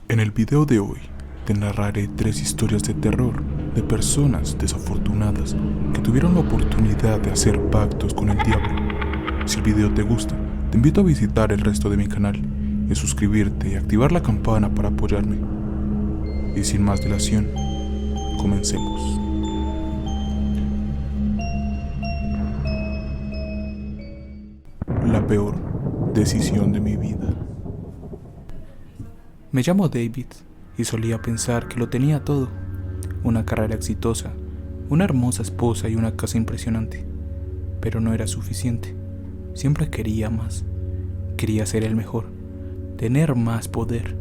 En el video de hoy te narraré 3 historias de terror de personas desafortunadas que tuvieron la oportunidad de hacer pactos con el diablo. Si el video te gusta, te invito a visitar el resto de mi canal y suscribirte y activar la campana para apoyarme. Y sin más dilación, comencemos. La peor decisión de mi vida. Me llamo David y solía pensar que lo tenía todo: una carrera exitosa, una hermosa esposa y una casa impresionante. Pero no era suficiente. Siempre quería más. Quería ser el mejor, tener más poder,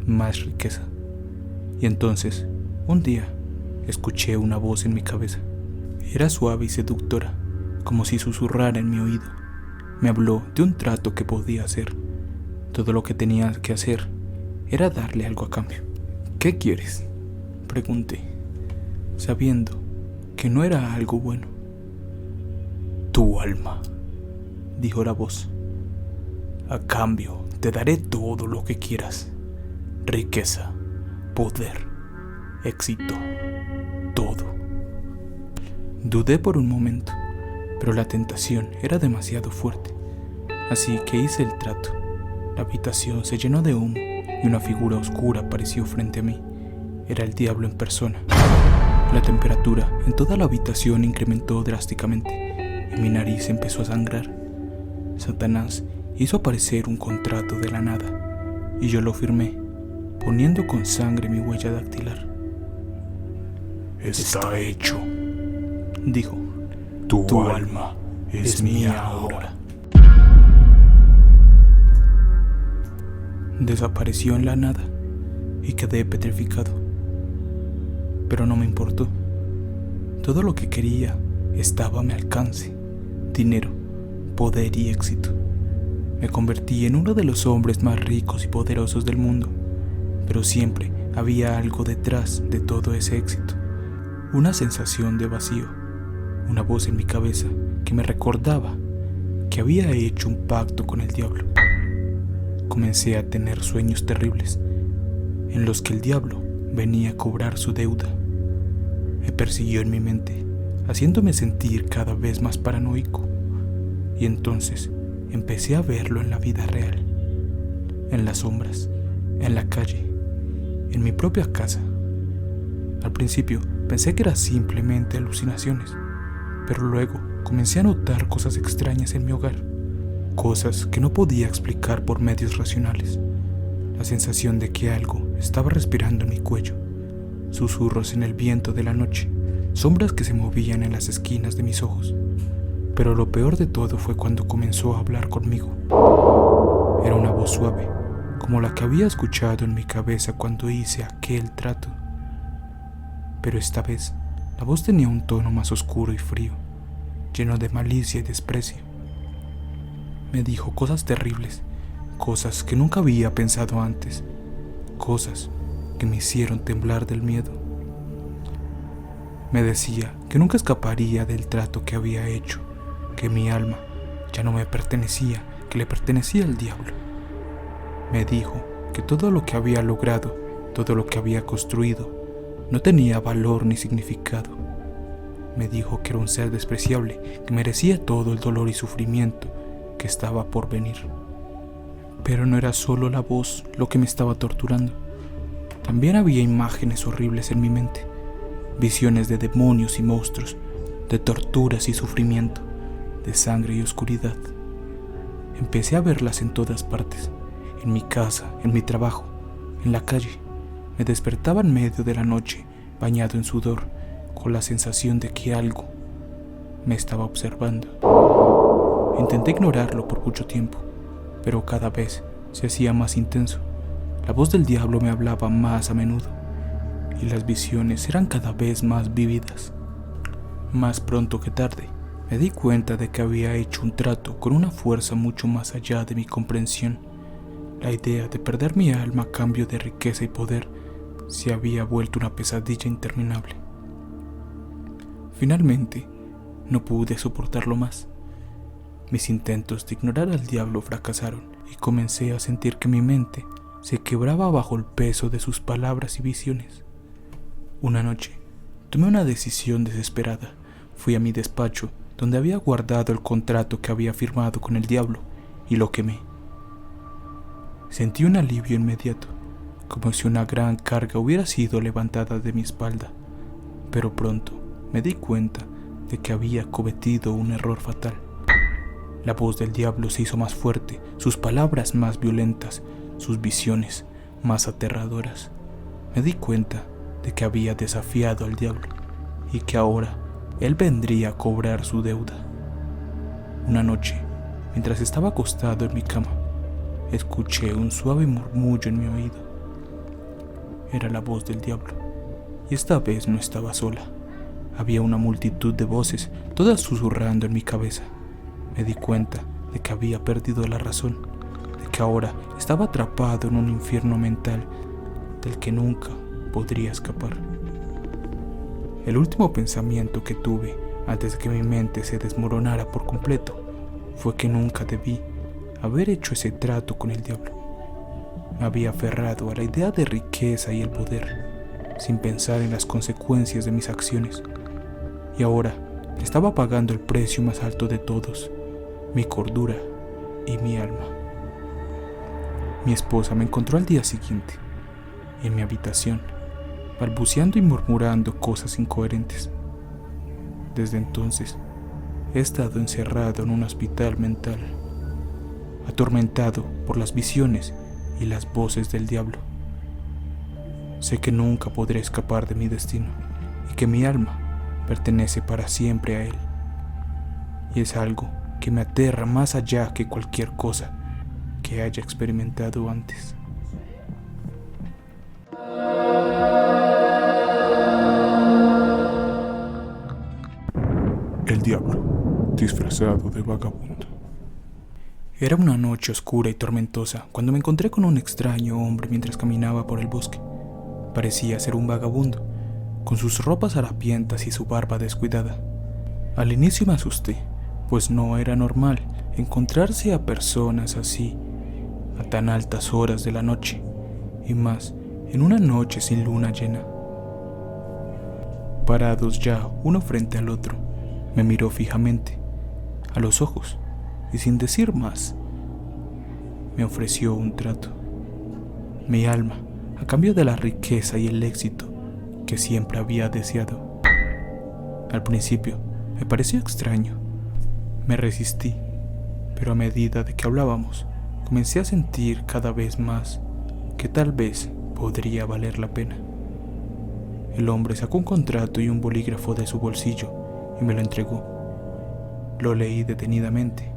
más riqueza. Y entonces, un día, escuché una voz en mi cabeza. Era suave y seductora, como si susurrara en mi oído. Me habló de un trato que podía hacer. Todo lo que tenía que hacer era darle algo a cambio. ¿Qué quieres?, pregunté, sabiendo que no era algo bueno. Tu alma, dijo la voz. A cambio te daré todo lo que quieras: riqueza, poder, éxito, todo. Dudé por un momento, pero la tentación era demasiado fuerte, así que hice el trato. La habitación se llenó de humo y una figura oscura apareció frente a mí. Era el diablo en persona. La temperatura en toda la habitación incrementó drásticamente y mi nariz empezó a sangrar. Satanás hizo aparecer un contrato de la nada y yo lo firmé, poniendo con sangre mi huella dactilar. Está hecho, dijo. tu alma es mía ahora. Desapareció en la nada y quedé petrificado. Pero no me importó. Todo lo que quería estaba a mi alcance: dinero, poder y éxito. Me convertí en uno de los hombres más ricos y poderosos del mundo, pero siempre había algo detrás de todo ese éxito. Una sensación de vacío, una voz en mi cabeza que me recordaba que había hecho un pacto con el diablo. Comencé a tener sueños terribles, en los que el diablo venía a cobrar su deuda. Me persiguió en mi mente, haciéndome sentir cada vez más paranoico. Y entonces empecé a verlo en la vida real, en las sombras, en la calle, en mi propia casa. Al principio pensé que eran simplemente alucinaciones, pero luego comencé a notar cosas extrañas en mi hogar. Cosas que no podía explicar por medios racionales. La sensación de que algo estaba respirando en mi cuello, susurros en el viento de la noche, sombras que se movían en las esquinas de mis ojos. Pero lo peor de todo fue cuando comenzó a hablar conmigo. Era una voz suave, como la que había escuchado en mi cabeza cuando hice aquel trato. Pero esta vez, la voz tenía un tono más oscuro y frío, lleno de malicia y desprecio. Me dijo cosas terribles, cosas que nunca había pensado antes, cosas que me hicieron temblar del miedo. Me decía que nunca escaparía del trato que había hecho, que mi alma ya no me pertenecía, que le pertenecía al diablo. Me dijo que todo lo que había logrado, todo lo que había construido, no tenía valor ni significado. Me dijo que era un ser despreciable, que merecía todo el dolor y sufrimiento que estaba por venir. Pero no era solo la voz lo que me estaba torturando. También había imágenes horribles en mi mente, visiones de demonios y monstruos, de torturas y sufrimiento, de sangre y oscuridad. Empecé a verlas en todas partes, en mi casa, en mi trabajo, en la calle. Me despertaba en medio de la noche, bañado en sudor, con la sensación de que algo me estaba observando. Intenté ignorarlo por mucho tiempo, pero cada vez se hacía más intenso. La voz del diablo me hablaba más a menudo, y las visiones eran cada vez más vívidas. Más pronto que tarde, me di cuenta de que había hecho un trato con una fuerza mucho más allá de mi comprensión. La idea de perder mi alma a cambio de riqueza y poder se había vuelto una pesadilla interminable. Finalmente, no pude soportarlo más. Mis intentos de ignorar al diablo fracasaron y comencé a sentir que mi mente se quebraba bajo el peso de sus palabras y visiones. Una noche, tomé una decisión desesperada. Fui a mi despacho, donde había guardado el contrato que había firmado con el diablo, y lo quemé. Sentí un alivio inmediato, como si una gran carga hubiera sido levantada de mi espalda, pero pronto me di cuenta de que había cometido un error fatal. La voz del diablo se hizo más fuerte, sus palabras más violentas, sus visiones más aterradoras. Me di cuenta de que había desafiado al diablo y que ahora él vendría a cobrar su deuda. Una noche, mientras estaba acostado en mi cama, escuché un suave murmullo en mi oído. Era la voz del diablo, y esta vez no estaba sola. Había una multitud de voces, todas susurrando en mi cabeza. Me di cuenta de que había perdido la razón, de que ahora estaba atrapado en un infierno mental del que nunca podría escapar. El último pensamiento que tuve antes de que mi mente se desmoronara por completo fue que nunca debí haber hecho ese trato con el diablo. Me había aferrado a la idea de riqueza y el poder, sin pensar en las consecuencias de mis acciones, y ahora estaba pagando el precio más alto de todos: mi cordura y mi alma. Mi esposa me encontró al día siguiente, en mi habitación, balbuceando y murmurando cosas incoherentes. Desde entonces, he estado encerrado en un hospital mental, atormentado por las visiones y las voces del diablo. Sé que nunca podré escapar de mi destino y que mi alma pertenece para siempre a él. Y es algo que me aterra más allá que cualquier cosa que haya experimentado antes. El diablo, disfrazado de vagabundo. Era una noche oscura y tormentosa cuando me encontré con un extraño hombre mientras caminaba por el bosque. Parecía ser un vagabundo, con sus ropas harapientas y su barba descuidada. Al inicio me asusté, pues no era normal encontrarse a personas así a tan altas horas de la noche, y más en una noche sin luna llena. Parados ya uno frente al otro, me miró fijamente a los ojos y sin decir más, me ofreció un trato. Mi alma, a cambio de la riqueza y el éxito que siempre había deseado. Al principio me pareció extraño. Me resistí, pero a medida de que hablábamos, comencé a sentir cada vez más que tal vez podría valer la pena. El hombre sacó un contrato y un bolígrafo de su bolsillo y me lo entregó. Lo leí detenidamente,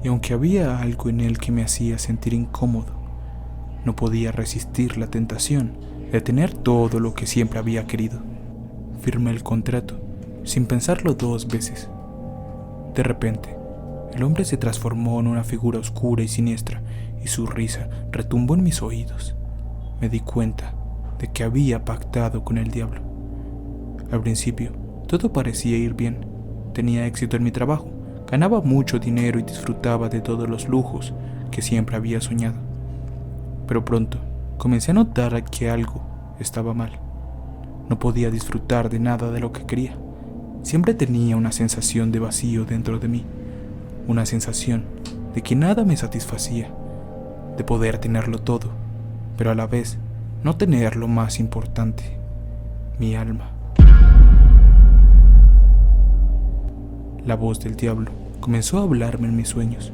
y aunque había algo en él que me hacía sentir incómodo, no podía resistir la tentación de tener todo lo que siempre había querido. Firmé el contrato, sin pensarlo 2 veces. De repente, el hombre se transformó en una figura oscura y siniestra, y su risa retumbó en mis oídos. Me di cuenta de que había pactado con el diablo. Al principio, todo parecía ir bien. Tenía éxito en mi trabajo, ganaba mucho dinero y disfrutaba de todos los lujos que siempre había soñado. Pero pronto, comencé a notar que algo estaba mal. No podía disfrutar de nada de lo que quería. Siempre tenía una sensación de vacío dentro de mí, una sensación de que nada me satisfacía, de poder tenerlo todo, pero a la vez no tener lo más importante, mi alma. La voz del diablo comenzó a hablarme en mis sueños,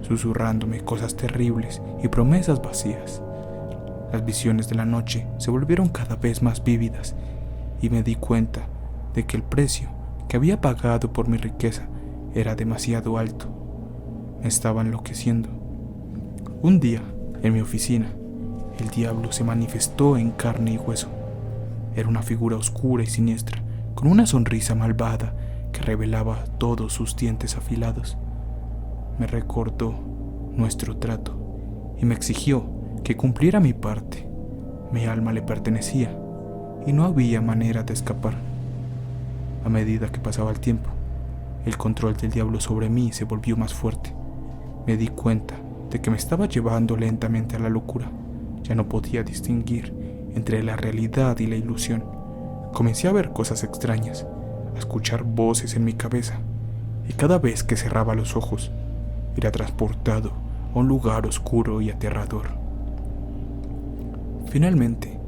susurrándome cosas terribles y promesas vacías. Las visiones de la noche se volvieron cada vez más vívidas y me di cuenta de que el precio que había pagado por mi riqueza era demasiado alto. Me estaba enloqueciendo. Un día, en mi oficina, el diablo se manifestó en carne y hueso. Era una figura oscura y siniestra, con una sonrisa malvada que revelaba todos sus dientes afilados. Me recordó nuestro trato y me exigió que cumpliera mi parte. Mi alma le pertenecía y no había manera de escapar. A medida que pasaba el tiempo, el control del diablo sobre mí se volvió más fuerte. Me di cuenta de que me estaba llevando lentamente a la locura, Ya no podía distinguir entre la realidad y la ilusión. Comencé a ver cosas extrañas, a escuchar voces en mi cabeza, y cada vez que cerraba los ojos, era transportado a un lugar oscuro y aterrador. Finalmente,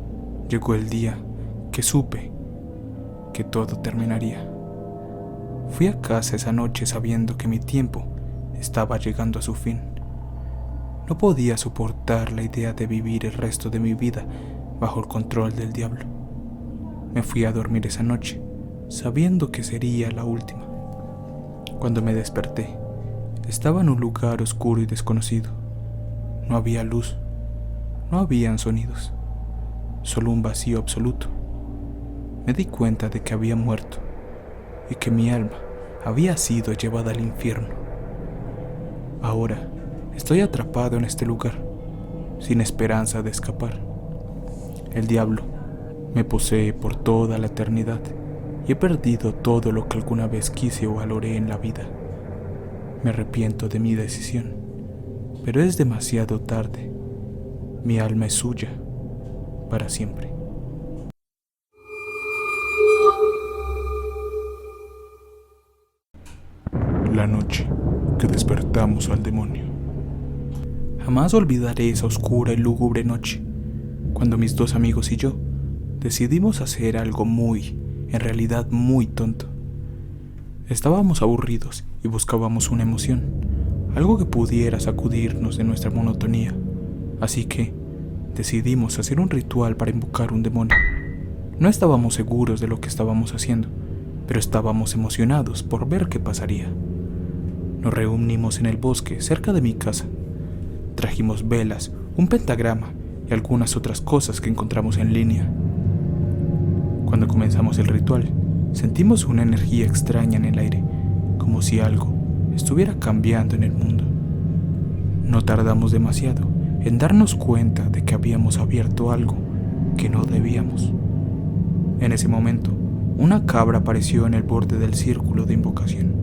llegó el día que supe que todo terminaría. Fui a casa esa noche sabiendo que mi tiempo estaba llegando a su fin. No podía soportar la idea de vivir el resto de mi vida bajo el control del diablo. Me fui a dormir esa noche, sabiendo que sería la última. Cuando me desperté, estaba en un lugar oscuro y desconocido. No había luz, no habían sonidos, solo un vacío absoluto. Me di cuenta de que había muerto y que mi alma había sido llevada al infierno. Ahora estoy atrapado en este lugar, sin esperanza de escapar. El diablo me posee por toda la eternidad y he perdido todo lo que alguna vez quise o valoré en la vida. Me arrepiento de mi decisión, pero es demasiado tarde. Mi alma es suya para siempre. La noche que despertamos al demonio. Jamás olvidaré esa oscura y lúgubre noche, cuando mis dos amigos y yo decidimos hacer algo en realidad muy tonto. Estábamos aburridos y buscábamos una emoción, algo que pudiera sacudirnos de nuestra monotonía. Así que decidimos hacer un ritual para invocar un demonio. No estábamos seguros de lo que estábamos haciendo, pero estábamos emocionados por ver qué pasaría. Nos reunimos en el bosque cerca de mi casa. Trajimos velas, un pentagrama y algunas otras cosas que encontramos en línea. Cuando comenzamos el ritual, sentimos una energía extraña en el aire, como si algo estuviera cambiando en el mundo. No tardamos demasiado en darnos cuenta de que habíamos abierto algo que no debíamos. En ese momento, una cabra apareció en el borde del círculo de invocación,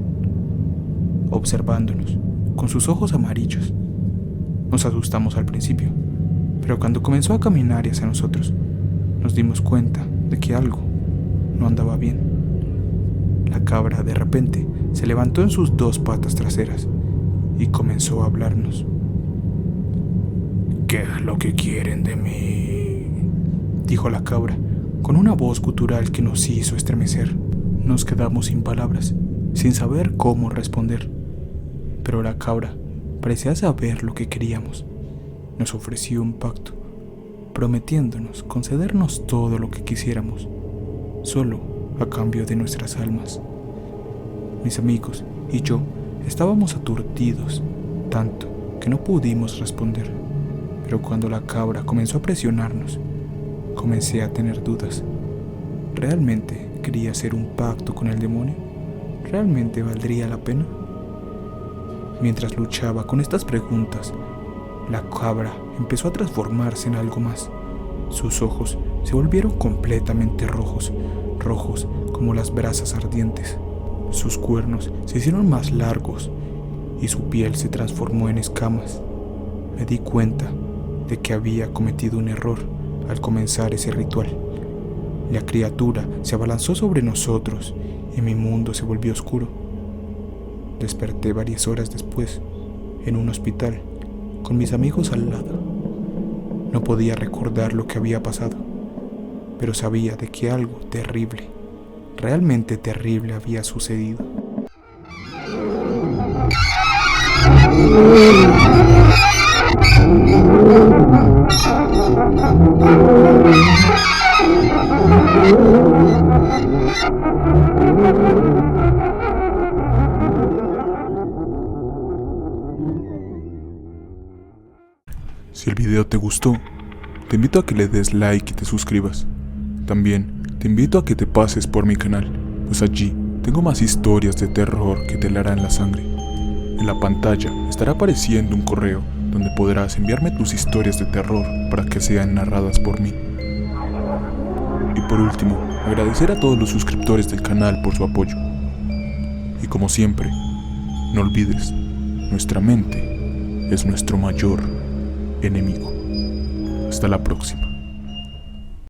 observándonos con sus ojos amarillos. Nos asustamos al principio, pero cuando comenzó a caminar hacia nosotros, nos dimos cuenta de que algo no andaba bien. La cabra de repente se levantó en sus dos patas traseras y comenzó a hablarnos. ¿Qué es lo que quieren de mí?, dijo la cabra con una voz gutural que nos hizo estremecer. Nos quedamos sin palabras, sin saber cómo responder. Pero la cabra parecía saber lo que queríamos. Nos ofreció un pacto, prometiéndonos concedernos todo lo que quisiéramos, solo a cambio de nuestras almas. Mis amigos y yo estábamos aturdidos, tanto que no pudimos responder. Pero cuando la cabra comenzó a presionarnos, comencé a tener dudas. ¿Realmente quería hacer un pacto con el demonio? ¿Realmente valdría la pena? Mientras luchaba con estas preguntas, la cabra empezó a transformarse en algo más. Sus ojos se volvieron completamente rojos, rojos como las brasas ardientes. Sus cuernos se hicieron más largos y su piel se transformó en escamas. Me di cuenta de que había cometido un error al comenzar ese ritual. La criatura se abalanzó sobre nosotros y mi mundo se volvió oscuro. Desperté varias horas después, en un hospital, con mis amigos al lado. No podía recordar lo que había pasado, pero sabía de que algo terrible, realmente terrible, había sucedido. Si el video te gustó, te invito a que le des like y te suscribas. También te invito a que te pases por mi canal, pues allí tengo más historias de terror que te helarán la sangre. En la pantalla estará apareciendo un correo donde podrás enviarme tus historias de terror para que sean narradas por mí. Y por último, agradecer a todos los suscriptores del canal por su apoyo. Y como siempre, no olvides, nuestra mente es nuestro mayor enemigo. Hasta la próxima.